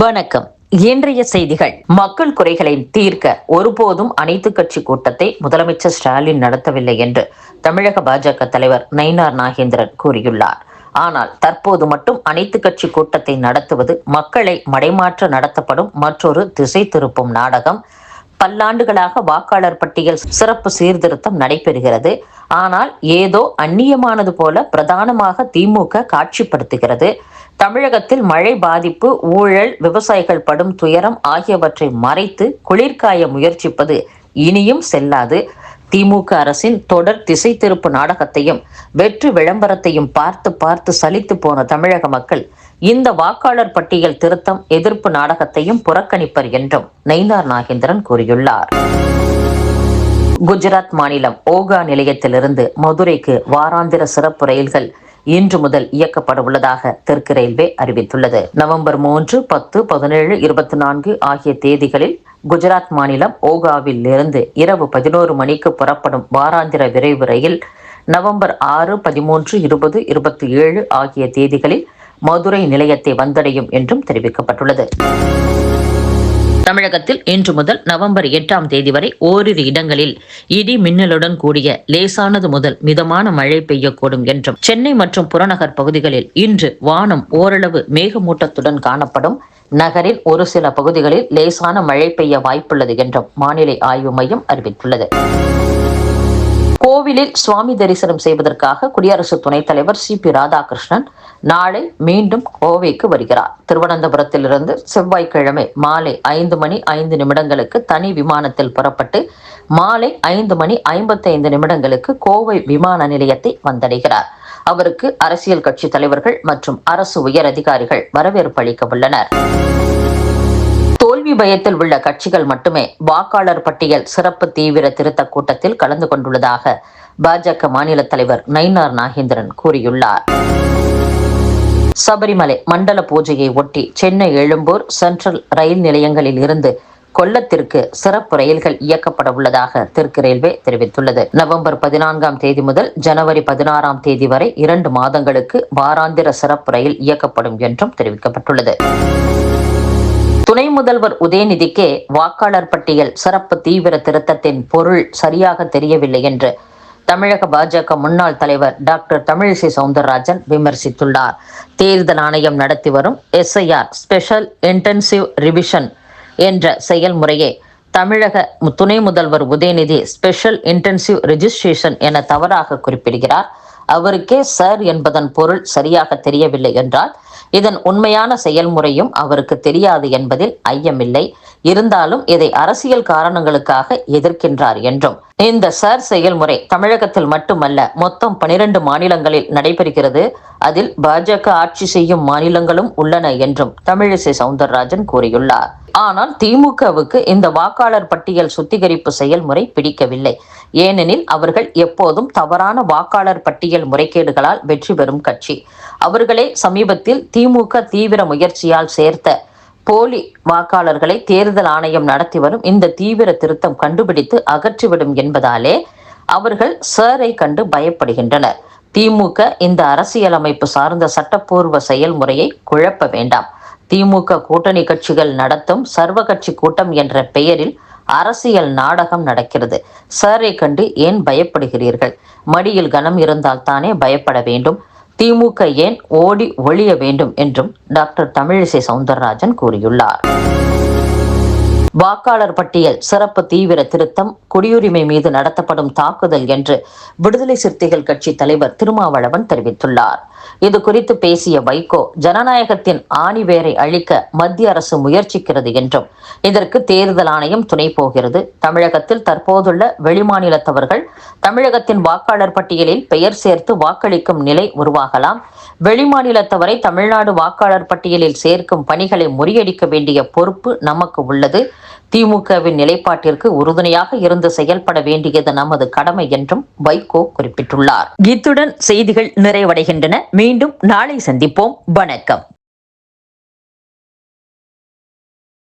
வணக்கம். இன்றைய செய்திகள். மக்கள் குறைகளை தீர்க்க ஒருபோதும் அனைத்து கட்சி கூட்டத்தை முதலமைச்சர் ஸ்டாலின் நடத்தவில்லை என்று தமிழக பாஜக தலைவர் நயினார் நாகேந்திரன் கூறியுள்ளார். ஆனால் தற்போது மட்டும் அனைத்து கட்சி கூட்டத்தை நடத்துவது மக்களை மடைமாற்ற நடத்தப்படும் மற்றொரு திசை திருப்பும் நாடகம். பல்லாண்டுகளாக வாக்காளர் பட்டியல் சிறப்பு சீர்திருத்தம் நடைபெறுகிறது. ஆனால் ஏதோ அந்நியமானது போல பிரதானமாக திமுக காட்சிப்படுத்துகிறது. தமிழகத்தில் மழை பாதிப்பு, ஊழல், விவசாயிகள் படும் துயரம் ஆகியவற்றை மறைத்து குளிர்காய முயற்சிப்பது இனியும் செல்லாது. திமுக அரசின் தொடர் திசை திருப்பு நாடகத்தையும் வெற்று விளம்பரத்தையும் பார்த்து பார்த்து சலித்து போன தமிழக மக்கள் இந்த வாக்காளர் பட்டியல் திருத்தம் எதிர்ப்பு நாடகத்தையும் புறக்கணிப்பர் என்றும் நயினார் நாகேந்திரன் கூறியுள்ளார். குஜராத் மாநிலம் ஓகா நிலையத்திலிருந்து மதுரைக்கு வாராந்திர சிறப்பு ரயில்கள் இன்று முதல் இயக்கப்பட உள்ளதாக தெற்கு ரயில்வே அறிவித்துள்ளது. நவம்பர் 3, 10, 17, 24 ஆகிய தேதிகளில் குஜராத் மாநிலம் ஓகாவில் இருந்து இரவு 11 மணிக்கு புறப்படும் வாராந்திர விரைவு ரயில் நவம்பர் 6, 13, 20, 27 ஆகிய தேதிகளில் மதுரை நிலையத்தை வந்தடையும் என்றும் தெரிவிக்கப்பட்டுள்ளது. தமிழகத்தில் இன்று முதல் நவம்பர் 8ஆம் தேதி வரை ஓரிரு இடங்களில் இடி மின்னலுடன் கூடிய லேசானது முதல் மிதமான மழை பெய்யக்கூடும் என்றும், சென்னை மற்றும் புறநகர் பகுதிகளில் இன்று வானம் ஓரளவு மேகமூட்டத்துடன் காணப்படும். நகரின் ஒரு சில பகுதிகளில் லேசான மழை பெய்ய வாய்ப்புள்ளது என்றும் வானிலை ஆய்வு மையம் அறிவித்துள்ளது. கோவிலில் சுவாமி தரிசனம் செய்வதற்காக குடியரசு துணைத் தலைவர் CP ராதாகிருஷ்ணன் நாளை மீண்டும் கோவைக்கு வருகிறார். திருவனந்தபுரத்திலிருந்து செவ்வாய்க்கிழமை மாலை 5:05 தனி விமானத்தில் புறப்பட்டு மாலை 5:55 கோவை விமான நிலையத்தை வந்தடைகிறார். அவருக்கு அரசியல் கட்சி தலைவர்கள் மற்றும் அரசு உயர் அதிகாரிகள் வரவேற்பு அளிக்க உள்ளனர். தோல்வி பயத்தில் உள்ள கட்சிகள் மட்டுமே வாக்காளர் பட்டியல் சிறப்பு தீவிர திருத்த கூட்டத்தில் கலந்து கொண்டுள்ளதாக பாஜக மாநில தலைவர் நயினார் நாகேந்திரன் கூறியுள்ளார். சபரிமலை மண்டல பூஜையை ஒட்டி சென்னை எழும்பூர் சென்ட்ரல் ரயில் நிலையங்களில் இருந்து கொல்லத்திற்கு சிறப்பு ரயில்கள் இயக்கப்பட உள்ளதாக தெற்கு ரயில்வே தெரிவித்துள்ளது. நவம்பர் 14ஆம் தேதி முதல் ஜனவரி 16ஆம் தேதி வரை 2 மாதங்களுக்கு வாராந்திர சிறப்பு ரயில் இயக்கப்படும் என்றும் தெரிவிக்கப்பட்டுள்ளது. துணை முதல்வர் உதயநிதிக்கே வாக்காளர் பட்டியல் சிறப்பு தீவிர திருத்தத்தின் பொருள் சரியாக தெரியவில்லை என்று தமிழக பாஜக முன்னாள் தலைவர் டாக்டர் தமிழிசை சவுந்தரராஜன் விமர்சித்துள்ளார். தேர்தல் ஆணையம் நடத்தி வரும் SIR ஸ்பெஷல் இன்டென்சிவ் ரிவிஷன் என்ற செயல்முறையை தமிழக துணை முதல்வர் உதயநிதி ஸ்பெஷல் இன்டென்சிவ் ரெஜிஸ்ட்ரேஷன் என தவறாக குறிப்பிடுகிறார். அவருக்கே சார் என்பதன் பொருள் சரியாக தெரியவில்லை என்றால் இதன் உண்மையான செயல்முறையும் அவருக்கு தெரியாது என்பதில் ஐயமில்லை. இருந்தாலும் இதை அரசியல் காரணங்களுக்காக எதிர்க்கின்றார் என்றும், இந்த சார் செயல்முறை தமிழகத்தில் மட்டுமல்ல மொத்தம் 12 மாநிலங்களில் நடைபெறுகிறது. அதில் பாஜக ஆட்சி செய்யும் மாநிலங்களும் உள்ளன என்றும் தமிழிசை சவுந்தரராஜன் கூறியுள்ளார். ஆனால் திமுகவுக்கு இந்த வாக்காளர் பட்டியல் சுத்திகரிப்பு செயல்முறை பிடிக்கவில்லை. ஏனெனில் அவர்கள் எப்போதும் தவறான வாக்காளர் பட்டியல் முறைகேடுகளால் வெற்றி பெறும் கட்சி. அவர்களே சமீபத்தில் திமுக தீவிர முயற்சியால் சேர்த்த போலி வாக்காளர்களை தேர்தல் ஆணையம் நடத்தி வரும் இந்த தீவிர திருத்தம் கண்டுபிடித்து அகற்றிவிடும் என்பதாலே அவர்கள் சாரை கண்டு பயப்படுகின்றனர். திமுக இந்த அரசியலமைப்பு சார்ந்த சட்டப்பூர்வ செயல்முறையை குழப்ப வேண்டாம். திமுக கூட்டணி கட்சிகள் நடத்தும் சர்வ கட்சி கூட்டம் என்ற பெயரில் அரசியல் நாடகம் நடக்கிறது. சாரை கண்டு ஏன் பயப்படுகிறீர்கள்? மடியில் கனம் இருந்தால் தானே பயப்பட வேண்டும். திமுக ஏன் ஓடி ஒழிய வேண்டும் என்றும் டாக்டர் தமிழிசை சவுந்தரராஜன் கூறியுள்ளார். வாக்காளர் பட்டியல் சிறப்பு தீவிர திருத்தம் குடியுரிமை மீது நடத்தப்படும் தாக்குதல் என்று விடுதலை சிறுத்தைகள் கட்சி தலைவர் திருமாவளவன் தெரிவித்துள்ளார். இது குறித்து பேசிய வைகோ, ஜனநாயகத்தின் ஆணிவேரை அழிக்க மத்திய அரசு முயற்சிக்கிறது என்றும், இதற்கு தேர்தல் ஆணையம் துணை போகிறது. தமிழகத்தில் தற்போதுள்ள வெளிமாநிலத்தவர்கள் தமிழகத்தின் வாக்காளர் பட்டியலில் பெயர் சேர்த்து வாக்களிக்கும் நிலை உருவாகலாம். வெளிமாநிலத்தவரை தமிழ்நாடு வாக்காளர் பட்டியலில் சேர்க்கும் பணிகளை முறியடிக்க வேண்டிய பொறுப்பு நமக்கு உள்ளது. திமுகவின் நிலைப்பாட்டிற்கு உறுதுணையாக இருந்து செயல்பட வேண்டியது நமது கடமை என்றும் வைகோ குறிப்பிட்டுள்ளார். இத்துடன் செய்திகள் நிறைவடைகின்றன. மீண்டும் நாளை சந்திப்போம். வணக்கம்.